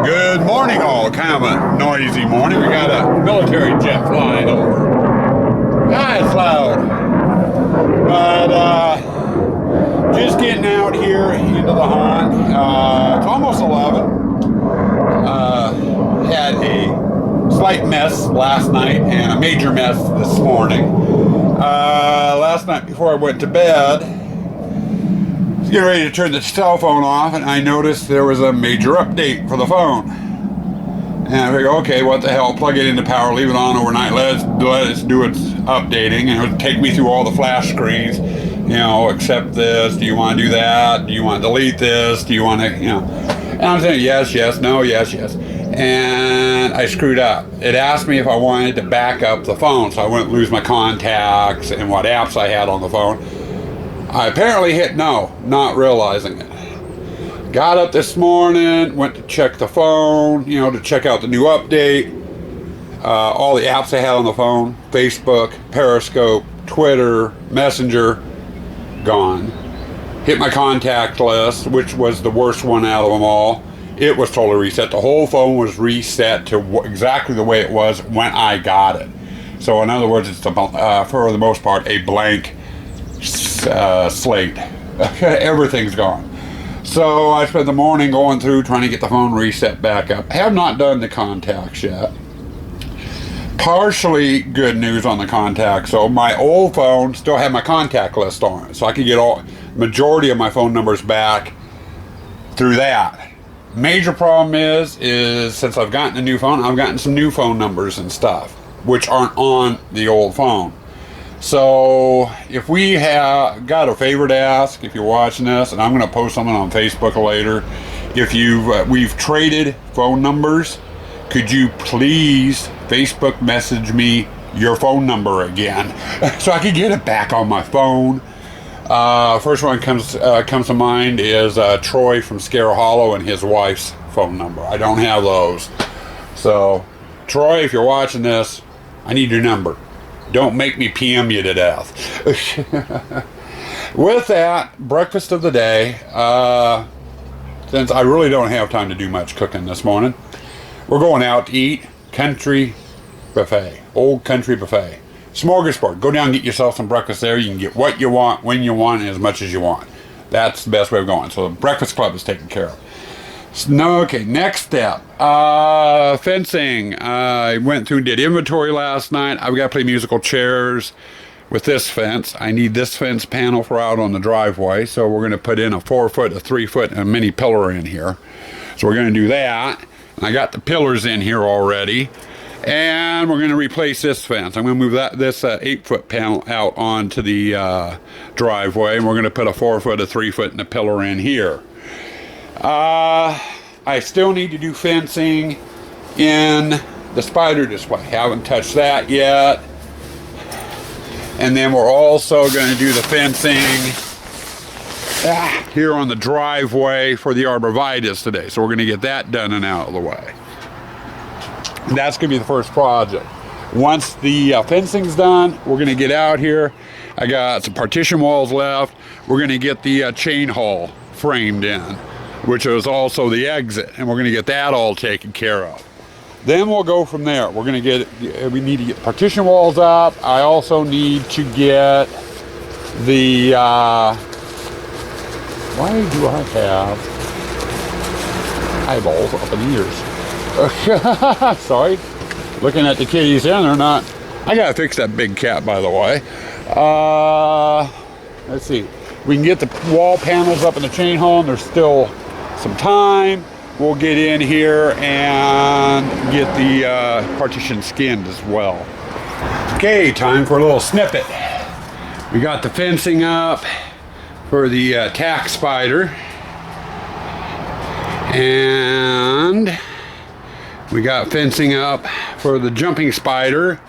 Good morning, all. Kind of a noisy morning. We got a military jet flying over. It's loud. But, just getting out here into the hunt. It's almost 11. Had a slight mess last night and a major mess this morning. Last night before I went to bed, getting ready to turn the cell phone off, and I noticed there was a major update for the phone. And I figured, okay, what the hell? Plug it into power, leave it on overnight, let it do its updating, and it would take me through all the flash screens. You know, accept this. Do you want to do that? Do you want to delete this? Do you want to, you know? And I'm saying yes, yes, no, yes, yes. And I screwed up. It asked me if I wanted to back up the phone, so I wouldn't lose my contacts and what apps I had on the phone. I apparently hit no, not realizing it. Got up this morning, went to check the phone, you know, to check out the new update. All the apps I had on the phone, Facebook, Periscope, Twitter, Messenger, gone. Hit my contact list, which was the worst one out of them all. It was totally reset. The whole phone was reset to exactly the way it was when I got it. So in other words, it's for the most part a blank slate. Everything's gone. So I spent the morning going through trying to get the phone reset back up. I have not done the contacts yet. Partially good news on the contacts. So my old phone still had my contact list on it, so I could get majority of my phone numbers back through that. Major problem is since I've gotten a new phone, I've gotten some new phone numbers and stuff which aren't on the old phone. So if we have got a favor to ask, if you're watching this, and I'm going to post something on Facebook later, if we've traded phone numbers, could you please Facebook message me your phone number again so I can get it back on my phone? First one comes to mind is Troy from Scare Hollow and his wife's phone number. I don't have those. So Troy, if you're watching this, I need your number. Don't make me PM you to death. With that, breakfast of the day, since I really don't have time to do much cooking this morning, we're going out to eat. Country buffet. Old Country buffet. Smorgasbord. Go down and get yourself some breakfast there. You can get what you want, when you want, and as much as you want. That's the best way of going. So the breakfast club is taken care of. Okay, next step. Fencing. I went through and did inventory last night. I've got to play musical chairs with this fence. I need this fence panel for out on the driveway. So we're going to put in a 4-foot, a 3-foot, and a mini pillar in here. So we're going to do that. And I got the pillars in here already. And we're going to replace this fence. I'm going to move this 8-foot panel out onto the driveway. And we're going to put a 4-foot, a 3-foot, and a pillar in here. I still need to do fencing in the spider display. Haven't touched that yet. And then we're also going to do the fencing here on the driveway for the arborvitae today. So we're going to get that done and out of the way. That's going to be the first project. Once the fencing's done, we're going to get out here. I got some partition walls left. We're going to get the chain hall framed in, which is also the exit, and we're going to get that all taken care of. Then we'll go from there. We need to get partition walls up. I also need to get the, why do I have eyeballs up in ears? Sorry, looking at the kitties here, they're not. I gotta fix that big cat, by the way. Let's see. We can get the wall panels up in the chain hall, and there's still some time. We'll get in here and get the partition skinned as well. Okay, time for a little snippet. We got the fencing up for the tack spider, and we got fencing up for the jumping spider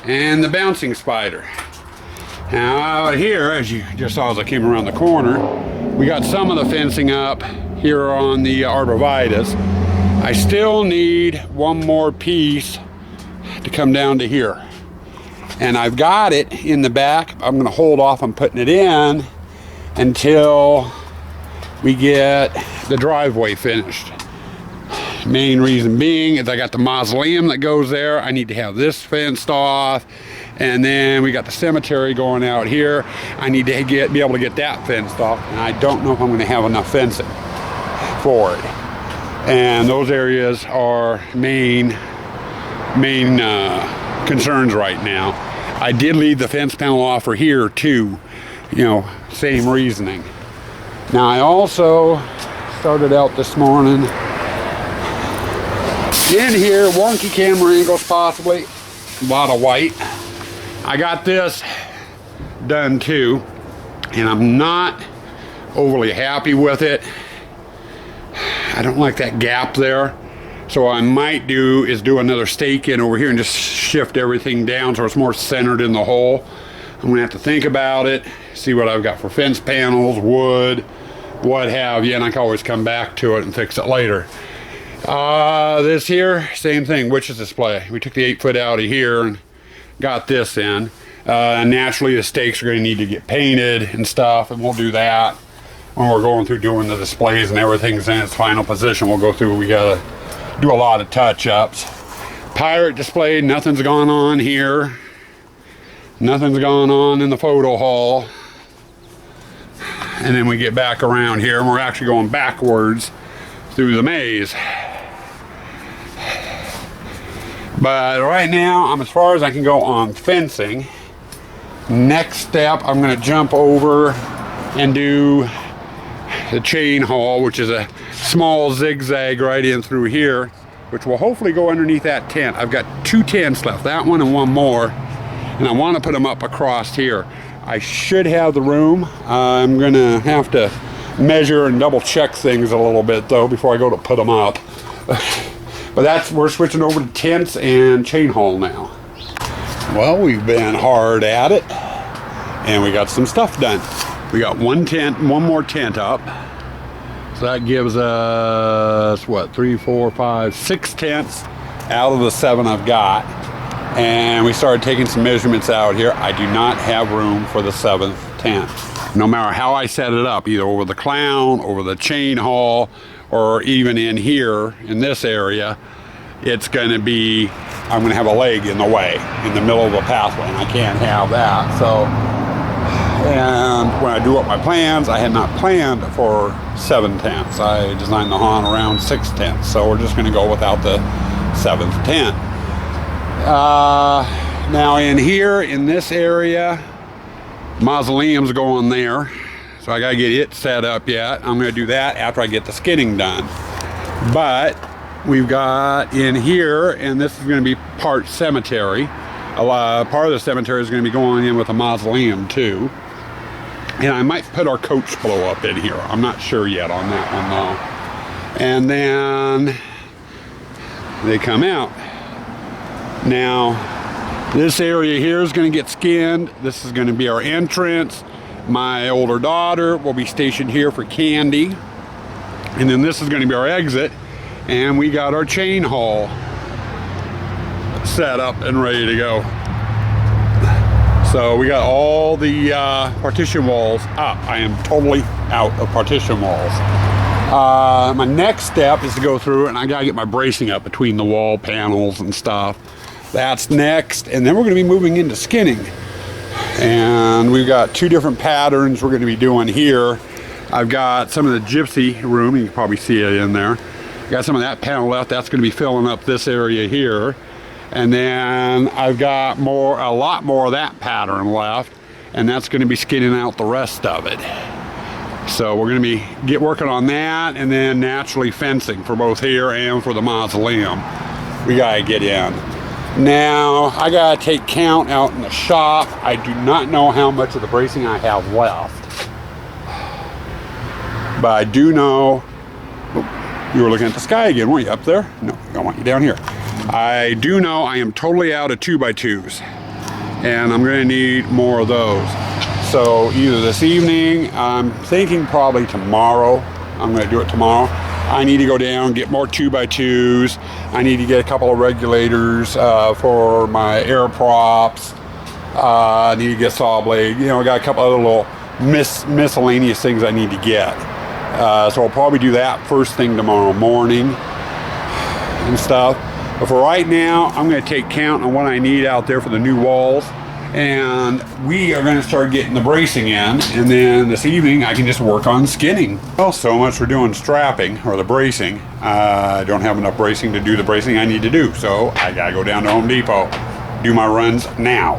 and the bouncing spider. Now out here, as you just saw as I came around the corner, we got some of the fencing up here on the arborvitae. I still need one more piece to come down to here. And I've got it in the back. I'm going to hold off on putting it in until we get the driveway finished. Main reason being is I got the mausoleum that goes there. I need to have this fenced off. And then we got the cemetery going out here. I need to be able to get that fenced off. And I don't know if I'm going to have enough fencing for it. And those areas are main concerns right now. I did leave the fence panel off for here too. You know, same reasoning. Now I also started out this morning in here, wonky camera angles possibly, a lot of white. I got this done too, and I'm not overly happy with it. I don't like that gap there. So what I might do is do another stake in over here and just shift everything down so it's more centered in the hole. I'm gonna have to think about it, see what I've got for fence panels, wood, what have you, and I can always come back to it and fix it later. This here, same thing, witch's display. We took the 8-foot out of here and got this in. Naturally the stakes are gonna need to get painted and stuff, and we'll do that when we're going through doing the displays and everything's in its final position. We'll go through, we gotta do a lot of touch-ups. Pirate display, nothing's gone on here. Nothing's gone on in the photo hall. And then we get back around here and we're actually going backwards through the maze. But right now, I'm as far as I can go on fencing. Next step, I'm gonna jump over and do the chain haul, which is a small zigzag right in through here, which will hopefully go underneath that tent. I've got 2 tents left, that one and one more, and I want to put them up across here. I should have the room. I'm gonna have to measure and double check things a little bit though before I go to put them up. But we're switching over to tents and chain haul now. Well, we've been hard at it and we got some stuff done. We got one more tent up. So that gives us, what, 3, 4, 5, 6 tents out of the 7 I've got. And we started taking some measurements out here. I do not have room for the 7th tent. No matter how I set it up, either over the clown, over the chain haul, or even in here, in this area, it's gonna be, I'm gonna have a leg in the way, in the middle of the pathway, and I can't have that. So, and when I drew up my plans, I had not planned for 7 tents. I designed the haunt around 6 tents. So we're just gonna go without the 7th tent. Now in here, in this area, mausoleum's going there. So I gotta get it set up yet. I'm gonna do that after I get the skinning done. But we've got in here, and this is gonna be part cemetery. Part of the cemetery is gonna be going in with a mausoleum too. And I might put our coach blow up in here. I'm not sure yet on that one though. And then they come out. Now, this area here is going to get skinned. This is going to be our entrance. My older daughter will be stationed here for candy. And then this is going to be our exit. And we got our chain haul set up and ready to go. So we got all the partition walls up. I am totally out of partition walls. My next step is to go through and I gotta get my bracing up between the wall panels and stuff. That's next, and then we're going to be moving into skinning. And we've got 2 different patterns we're going to be doing here. I've got some of the gypsy room, you can probably see it in there. Got some of that panel left, that's going to be filling up this area here. And then I've got a lot more of that pattern left, and that's going to be skinning out the rest of it. So we're going to be working on that, and then naturally fencing for both here and for the mausoleum. We got to get in. Now, I gotta take count out in the shop. I do not know how much of the bracing I have left. But I do know, you were looking at the sky again, weren't you, up there? No, I want you down here. I do know I am totally out of 2x2s. And I'm gonna need more of those. So either this evening, I'm thinking probably tomorrow. I'm gonna do it tomorrow. I need to go down, get more 2x2s. I need to get a couple of regulators for my air props. I need to get saw blade. You know, I got a couple other little miscellaneous things I need to get. So I'll probably do that first thing tomorrow morning. and stuff. But for right now, I'm going to take count on what I need out there for the new walls. And we are going to start getting the bracing in, and then this evening I can just work on skinning. Well, so much for doing strapping or the bracing. I don't have enough bracing to do the bracing I need to do, so I gotta go down to Home Depot, do my runs now.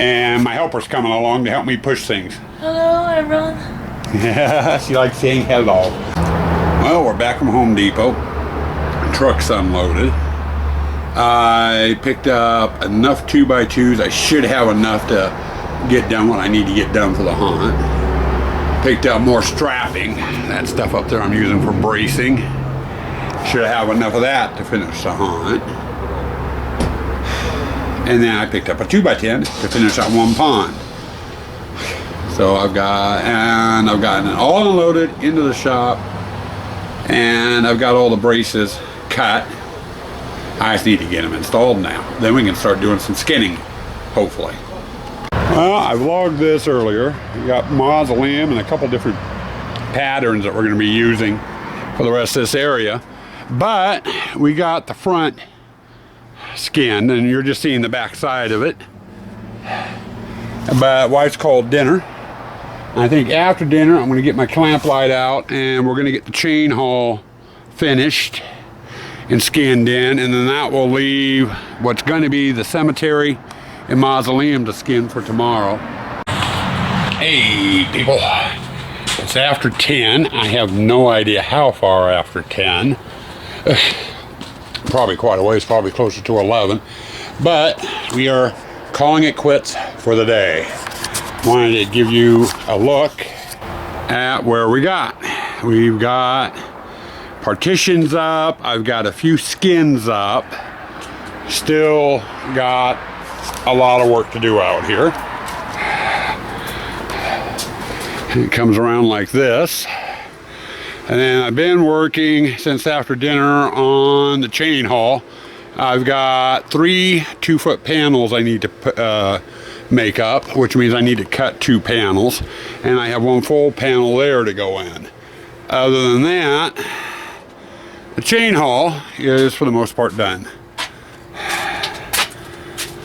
And my helper's coming along to help me push things. Hello, everyone. Yeah, she likes saying hello. Well, we're back from Home Depot. Truck's unloaded. I picked up enough 2x2s. I should have enough to get done what I need to get done for the hunt. Picked up more strapping. That stuff up there I'm using for bracing. Should have enough of that to finish the hunt. And then I picked up a 2x10 to finish that one pond. So I've gotten it all unloaded into the shop, and I've got all the braces cut. I just need to get them installed now. Then we can start doing some skinning, hopefully. Well, I vlogged this earlier. We got mausoleum and a couple different patterns that we're going to be using for the rest of this area. But we got the front skinned, and you're just seeing the back side of it. But why it's called dinner. I think after dinner I'm going to get my clamp light out, and we're going to get the chain haul finished and skinned in, and then that will leave what's going to be the cemetery and mausoleum to skin for tomorrow. Hey people, it's after 10. I have no idea how far after 10. Probably quite a ways, probably closer to 11. But we are calling it quits for the day. Wanted to give you a look at where we got. We've got partitions up. I've got a few skins up. Still got a lot of work to do out here. It comes around like this. And then I've been working since after dinner on the chain haul. I've got 3 2-foot panels I need to make up, which means I need to cut 2 panels. And I have 1 full panel there to go in. Other than that, the chain haul is for the most part done.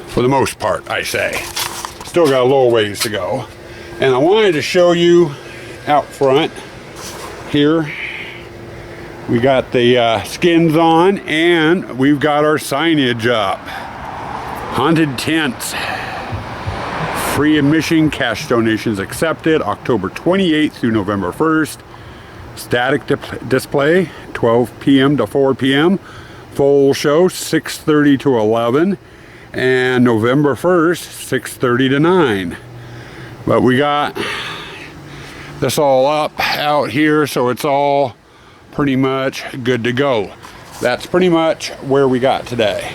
For the most part, I say. Still got a little ways to go. And I wanted to show you out front here. We got the skins on, and we've got our signage up. Haunted tents. Free admission, cash donations accepted, October 28th through November 1st. Static display, 12 p.m. to 4 p.m. Full show, 6:30 to 11. And November 1st, 6:30 to 9. But we got this all up out here, so it's all pretty much good to go. That's pretty much where we got today.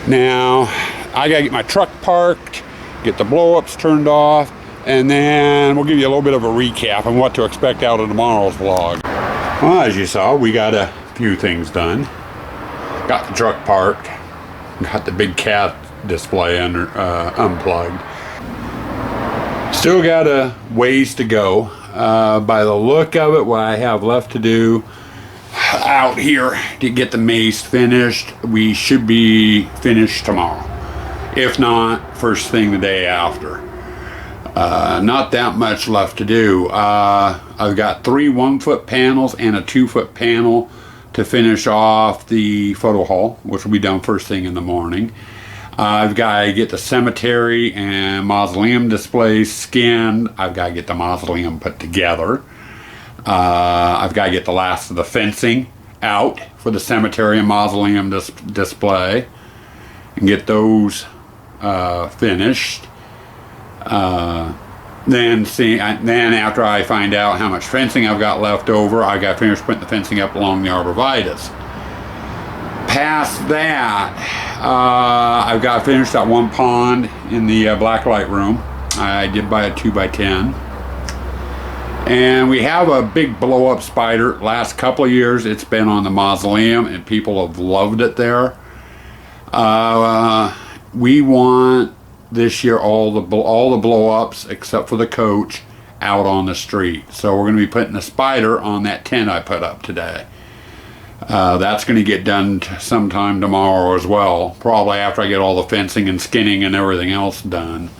Now, I gotta get my truck parked, get the blow-ups turned off, and then we'll give you a little bit of a recap on what to expect out of tomorrow's vlog. Well, as you saw, we got a few things done. Got the truck parked, got the big cat display unplugged. Still got a ways to go. By the look of it, what I have left to do out here to get the maze finished, we should be finished tomorrow. If not, first thing the day after. Not that much left to do. I've got 3 1-foot panels and a 2-foot panel to finish off the photo hall, which will be done first thing in the morning. I've got to get the cemetery and mausoleum displays skinned. I've got to get the mausoleum put together. I've got to get the last of the fencing out for the cemetery and mausoleum display and get those finished. Then after I find out how much fencing I've got left over, I got to finish putting the fencing up along the arborvitaes. Past that, I've got to finish that 1 pond in the blacklight room. I did buy a 2x10. And we have a big blow-up spider. Last couple of years it's been on the mausoleum and people have loved it there. We want this year all the blow-ups except for the coach out on the street. So we're going to be putting a spider on that tent I put up today. That's going to get done sometime tomorrow as well, probably after I get all the fencing and skinning and everything else done.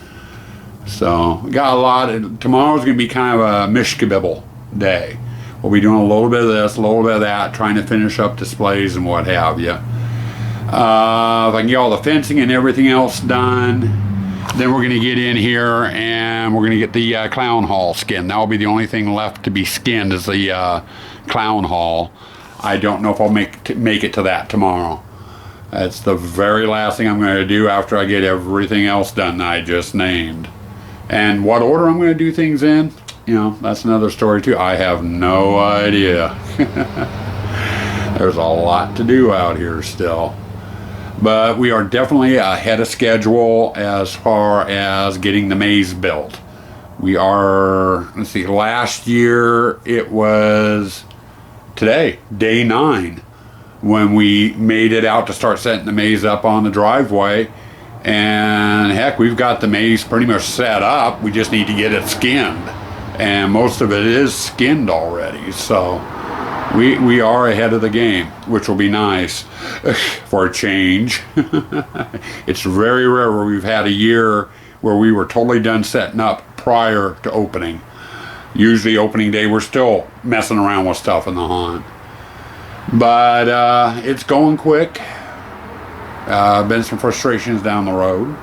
So got a lot. Tomorrow's going to be kind of a mishkabibble day. We'll be doing a little bit of this, a little bit of that, trying to finish up displays and what have you. If I can get all the fencing and everything else done, then we're going to get in here and we're going to get the clown hall skinned. That will be the only thing left to be skinned is the clown hall. I don't know if I'll make it to that tomorrow. That's the very last thing I'm going to do after I get everything else done that I just named. And what order I'm going to do things in, you know, that's another story too. I have no idea. There's a lot to do out here still. But we are definitely ahead of schedule as far as getting the maze built. We are, let's see, last year it was today, day 9, when we made it out to start setting the maze up on the driveway. And heck, we've got the maze pretty much set up. We just need to get it skinned. And most of it is skinned already. So we are ahead of the game, which will be nice for a change. It's very rare where we've had a year where we were totally done setting up prior to opening. Usually opening day we're still messing around with stuff in the haunt. But it's going quick. Been some frustrations down the road.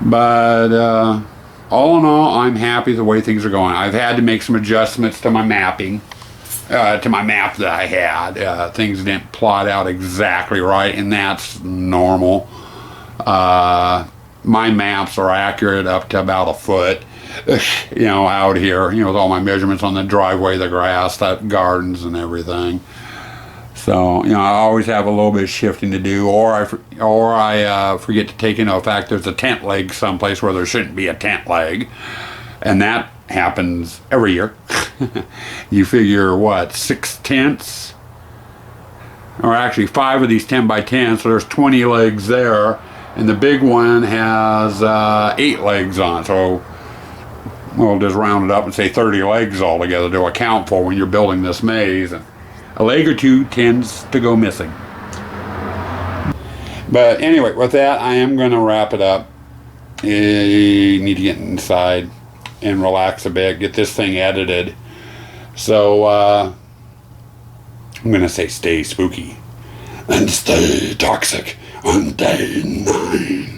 But all in all, I'm happy the way things are going. I've had to make some adjustments to my mapping. To my map that I had. Things didn't plot out exactly right, and that's normal. My maps are accurate up to about a foot, you know, out here, you know, with all my measurements on the driveway, the grass, that gardens and everything. So, you know, I always have a little bit of shifting to do, or I forget to take into effect there's a tent leg someplace where there shouldn't be a tent leg, and that happens every year. You figure what, 6 tents, or actually 5 of these 10 by 10, so there's 20 legs there, and the big one has 8 legs on it. So we'll just round it up and say 30 legs altogether to account for when you're building this maze. And a leg or two tends to go missing. But anyway, with that, I am going to wrap it up. You need to get inside and relax a bit, get this thing edited. So I'm going to say stay spooky and stay toxic on day 9.